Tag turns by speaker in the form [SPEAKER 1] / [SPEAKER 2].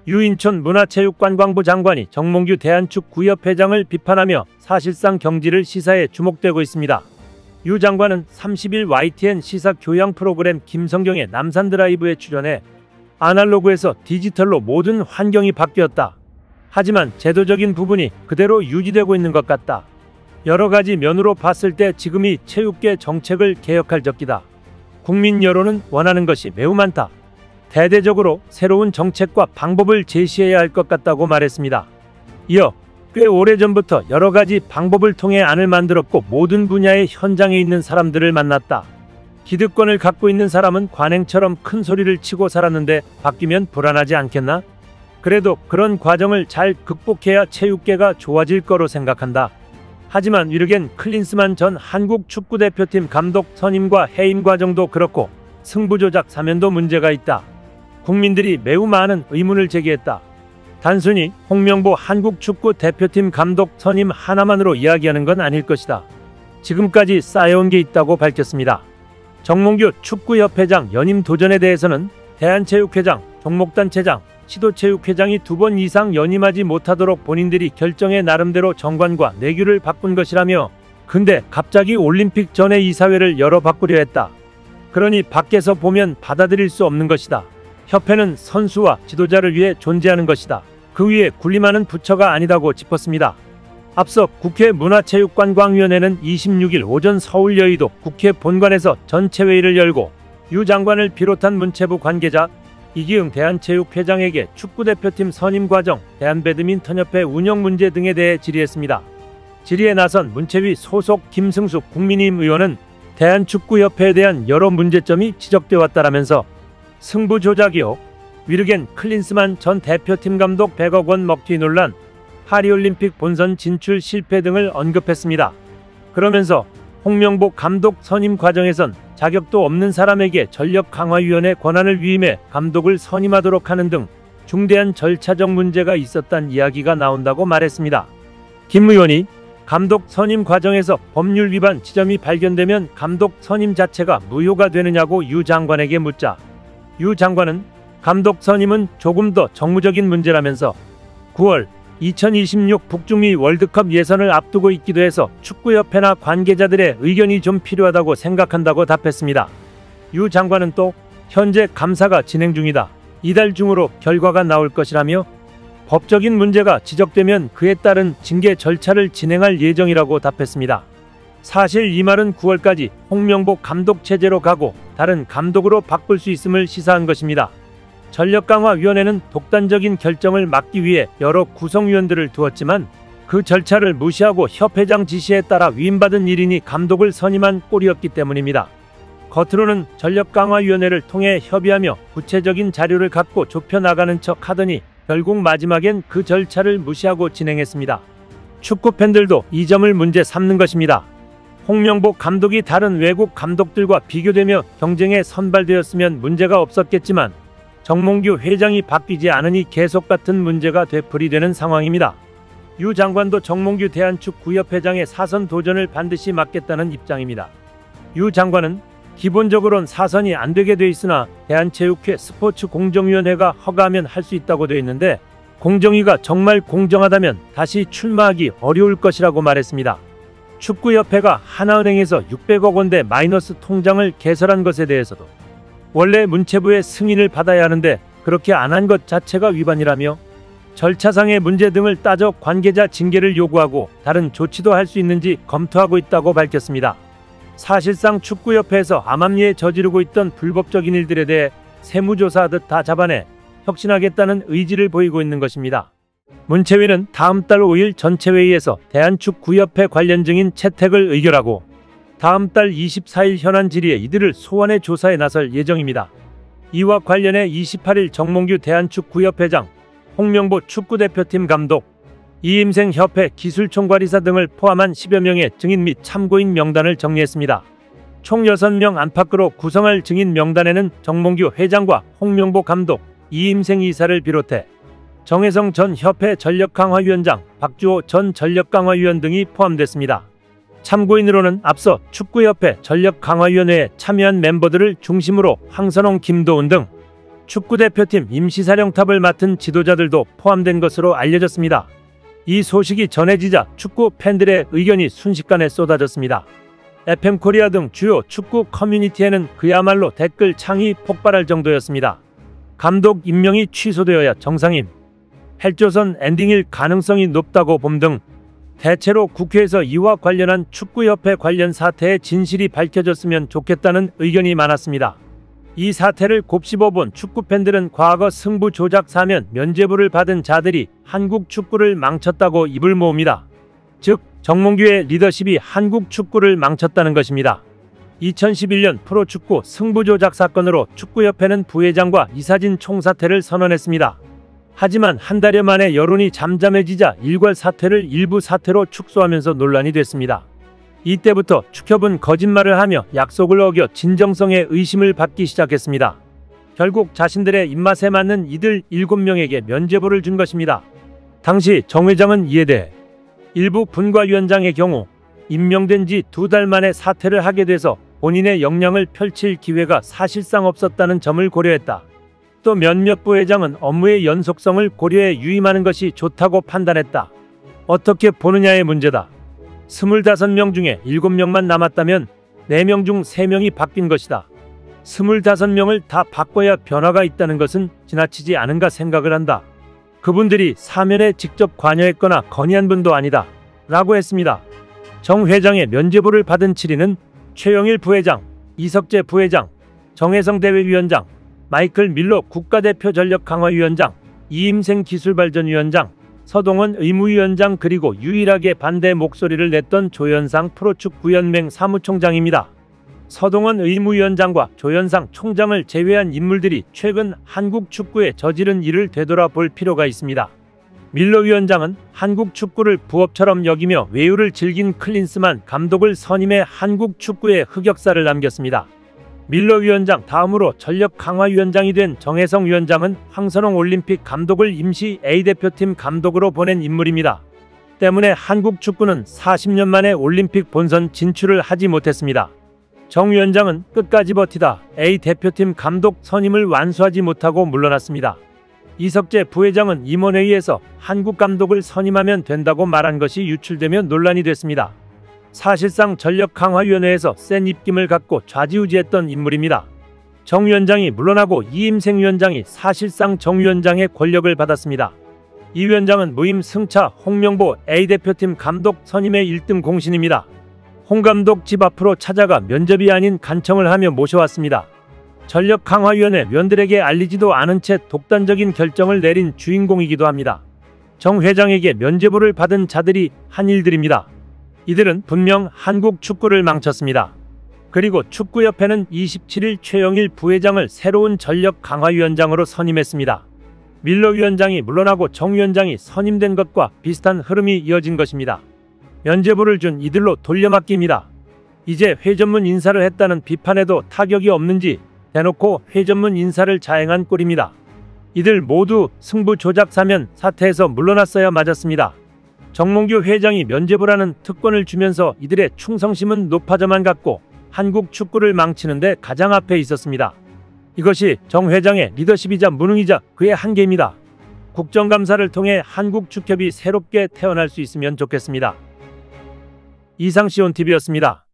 [SPEAKER 1] 유인촌 문화체육관광부 장관이 정몽규 대한축구협회장을 비판하며 사실상 경지를 시사에 주목되고 있습니다. 유 장관은 30일 YTN 시사 교양 프로그램 김성경의 남산 드라이브에 출연해 아날로그에서 디지털로 모든 환경이 바뀌었다. 하지만 제도적인 부분이 그대로 유지되고 있는 것 같다. 여러 가지 면으로 봤을 때 지금이 체육계 정책을 개혁할 적기다. 국민 여론은 원하는 것이 매우 많다. 대대적으로 새로운 정책과 방법을 제시해야 할 것 같다고 말했습니다. 이어 꽤 오래전부터 여러 가지 방법을 통해 안을 만들었고 모든 분야의 현장에 있는 사람들을 만났다. 기득권을 갖고 있는 사람은 관행처럼 큰 소리를 치고 살았는데 바뀌면 불안하지 않겠나? 그래도 그런 과정을 잘 극복해야 체육계가 좋아질 거로 생각한다. 하지만 위르겐 클린스만 전 한국 축구대표팀 감독 선임과 해임 과정도 그렇고 승부조작 사면도 문제가 있다. 국민들이 매우 많은 의문을 제기했다. 단순히 홍명보 한국 축구 대표팀 감독 선임 하나만으로 이야기하는 건 아닐 것이다. 지금까지 쌓여온 게 있다고 밝혔습니다. 정몽규 축구협회장 연임 도전에 대해서는 대한체육회장, 종목단체장, 시도체육회장이 2번 이상 연임하지 못하도록 본인들이 결정해 나름대로 정관과 내규를 바꾼 것이라며, 근데 갑자기 올림픽 전에 이사회를 열어 바꾸려 했다. 그러니 밖에서 보면 받아들일 수 없는 것이다. 협회는 선수와 지도자를 위해 존재하는 것이다. 그 위에 군림하는 부처가 아니다고 짚었습니다. 앞서 국회 문화체육관광위원회는 26일 오전 서울 여의도 국회 본관에서 전체회의를 열고 유 장관을 비롯한 문체부 관계자, 이기흥 대한체육회장에게 축구대표팀 선임 과정, 대한배드민턴협회 운영 문제 등에 대해 질의했습니다. 질의에 나선 문체위 소속 김승숙 국민의힘 의원은 대한축구협회에 대한 여러 문제점이 지적되어 왔다라면서 승부 조작이요, 위르겐 클린스만 전 대표팀 감독 100억 원 먹튀 논란, 파리올림픽 본선 진출 실패 등을 언급했습니다. 그러면서 홍명보 감독 선임 과정에선 자격도 없는 사람에게 전력강화위원회 권한을 위임해 감독을 선임하도록 하는 등 중대한 절차적 문제가 있었다는 이야기가 나온다고 말했습니다. 김 의원이 감독 선임 과정에서 법률 위반 지점이 발견되면 감독 선임 자체가 무효가 되느냐고 유 장관에게 묻자, 유 장관은 감독 선임은 조금 더 정무적인 문제라면서 9월 2026 북중미 월드컵 예선을 앞두고 있기도 해서 축구협회나 관계자들의 의견이 좀 필요하다고 생각한다고 답했습니다. 유 장관은 또 현재 감사가 진행 중이다. 이달 중으로 결과가 나올 것이라며 법적인 문제가 지적되면 그에 따른 징계 절차를 진행할 예정이라고 답했습니다. 사실 이 말은 9월까지 홍명보 감독 체제로 가고 다른 감독으로 바꿀 수 있음을 시사한 것입니다. 전력강화위원회는 독단적인 결정을 막기 위해 여러 구성위원들을 두었지만 그 절차를 무시하고 협회장 지시에 따라 위임받은 1인이 감독을 선임한 꼴이었기 때문입니다. 겉으로는 전력강화위원회를 통해 협의하며 구체적인 자료를 갖고 좁혀나가는 척 하더니 결국 마지막엔 그 절차를 무시하고 진행했습니다. 축구팬들도 이 점을 문제 삼는 것입니다. 홍명보 감독이 다른 외국 감독들과 비교되며 경쟁에 선발되었으면 문제가 없었겠지만 정몽규 회장이 바뀌지 않으니 계속 같은 문제가 되풀이되는 상황입니다. 유 장관도 정몽규 대한축구협회장의 사선 도전을 반드시 막겠다는 입장입니다. 유 장관은 기본적으론 사선이 안 되게 돼 있으나 대한체육회 스포츠공정위원회가 허가하면 할 수 있다고 돼 있는데 공정위가 정말 공정하다면 다시 출마하기 어려울 것이라고 말했습니다. 축구협회가 하나은행에서 600억 원대 마이너스 통장을 개설한 것에 대해서도 원래 문체부의 승인을 받아야 하는데 그렇게 안 한 것 자체가 위반이라며 절차상의 문제 등을 따져 관계자 징계를 요구하고 다른 조치도 할 수 있는지 검토하고 있다고 밝혔습니다. 사실상 축구협회에서 암암리에 저지르고 있던 불법적인 일들에 대해 세무조사하듯 다 잡아내 혁신하겠다는 의지를 보이고 있는 것입니다. 문체위는 다음 달 5일 전체회의에서 대한축구협회 관련 증인 채택을 의결하고 다음 달 24일 현안 질의에 이들을 소환해 조사에 나설 예정입니다. 이와 관련해 28일 정몽규 대한축구협회장, 홍명보 축구대표팀 감독, 이임생 협회 기술총괄이사 등을 포함한 10여 명의 증인 및 참고인 명단을 정리했습니다. 총 6명 안팎으로 구성할 증인 명단에는 정몽규 회장과 홍명보 감독, 이임생 이사를 비롯해 정혜성 전 협회 전력강화위원장, 박주호 전 전력강화위원 등이 포함됐습니다. 참고인으로는 앞서 축구협회 전력강화위원회에 참여한 멤버들을 중심으로 황선홍, 김도훈 등 축구대표팀 임시사령탑을 맡은 지도자들도 포함된 것으로 알려졌습니다. 이 소식이 전해지자 축구 팬들의 의견이 순식간에 쏟아졌습니다. FM코리아 등 주요 축구 커뮤니티에는 그야말로 댓글 창이 폭발할 정도였습니다. 감독 임명이 취소되어야 정상임, 헬조선 엔딩일 가능성이 높다고 봄 등 대체로 국회에서 이와 관련한 축구협회 관련 사태의 진실이 밝혀졌으면 좋겠다는 의견이 많았습니다. 이 사태를 곱씹어본 축구팬들은 과거 승부 조작 사면 면죄부를 받은 자들이 한국 축구를 망쳤다고 입을 모읍니다. 즉, 정몽규의 리더십이 한국 축구를 망쳤다는 것입니다. 2011년 프로축구 승부 조작 사건으로 축구협회는 부회장과 이사진 총사퇴를 선언했습니다. 하지만 한 달여 만에 여론이 잠잠해지자 일괄 사퇴를 일부 사퇴로 축소하면서 논란이 됐습니다. 이때부터 축협은 거짓말을 하며 약속을 어겨 진정성의 의심을 받기 시작했습니다. 결국 자신들의 입맛에 맞는 이들 7명에게 면죄부를 준 것입니다. 당시 정 회장은 이에 대해 일부 분과위원장의 경우 임명된 지 2달 만에 사퇴를 하게 돼서 본인의 역량을 펼칠 기회가 사실상 없었다는 점을 고려했다. 또 몇몇 부회장은 업무의 연속성을 고려해 유임하는 것이 좋다고 판단했다. 어떻게 보느냐의 문제다. 25명 중에 7명만 남았다면 4명 중 3명이 바뀐 것이다. 25명을 다 바꿔야 변화가 있다는 것은 지나치지 않은가 생각을 한다. 그분들이 사면에 직접 관여했거나 건의한 분도 아니다. 라고 했습니다. 정 회장의 면죄부를 받은 7인은 최영일 부회장, 이석재 부회장, 정혜성 대회위원장, 마이클 밀러 국가대표 전력강화위원장, 이임생 기술발전위원장, 서동원 의무위원장 그리고 유일하게 반대 목소리를 냈던 조현상 프로축구연맹 사무총장입니다. 서동원 의무위원장과 조현상 총장을 제외한 인물들이 최근 한국 축구에 저지른 일을 되돌아볼 필요가 있습니다. 밀러 위원장은 한국 축구를 부업처럼 여기며 외유를 즐긴 클린스만 감독을 선임해 한국 축구에 흑역사를 남겼습니다. 밀러 위원장 다음으로 전력강화위원장이 된 정혜성 위원장은 황선홍 올림픽 감독을 임시 A대표팀 감독으로 보낸 인물입니다. 때문에 한국 축구는 40년 만에 올림픽 본선 진출을 하지 못했습니다. 정 위원장은 끝까지 버티다 A대표팀 감독 선임을 완수하지 못하고 물러났습니다. 이석재 부회장은 임원회의에서 한국 감독을 선임하면 된다고 말한 것이 유출되며 논란이 됐습니다. 사실상 전력강화위원회에서 센 입김을 갖고 좌지우지했던 인물입니다. 정 위원장이 물러나고 이임생 위원장이 사실상 정 위원장의 권력을 받았습니다. 이 위원장은 무임 승차 홍명보 A대표팀 감독 선임의 1등 공신입니다. 홍 감독 집 앞으로 찾아가 면접이 아닌 간청을 하며 모셔왔습니다. 전력강화위원회 위원들에게 알리지도 않은 채 독단적인 결정을 내린 주인공이기도 합니다. 정 회장에게 면죄부를 받은 자들이 한 일들입니다. 이들은 분명 한국 축구를 망쳤습니다. 그리고 축구협회는 27일 최영일 부회장을 새로운 전력강화위원장으로 선임했습니다. 밀러 위원장이 물러나고 정 위원장이 선임된 것과 비슷한 흐름이 이어진 것입니다. 면죄부를 준 이들로 돌려막기입니다. 이제 회전문 인사를 했다는 비판에도 타격이 없는지 대놓고 회전문 인사를 자행한 꼴입니다. 이들 모두 승부 조작 사면 사태에서 물러났어야 맞았습니다. 정몽규 회장이 면죄부라는 특권을 주면서 이들의 충성심은 높아져만 갔고 한국 축구를 망치는데 가장 앞에 있었습니다. 이것이 정 회장의 리더십이자 무능이자 그의 한계입니다. 국정감사를 통해 한국 축협이 새롭게 태어날 수 있으면 좋겠습니다. 이상 시온TV였습니다.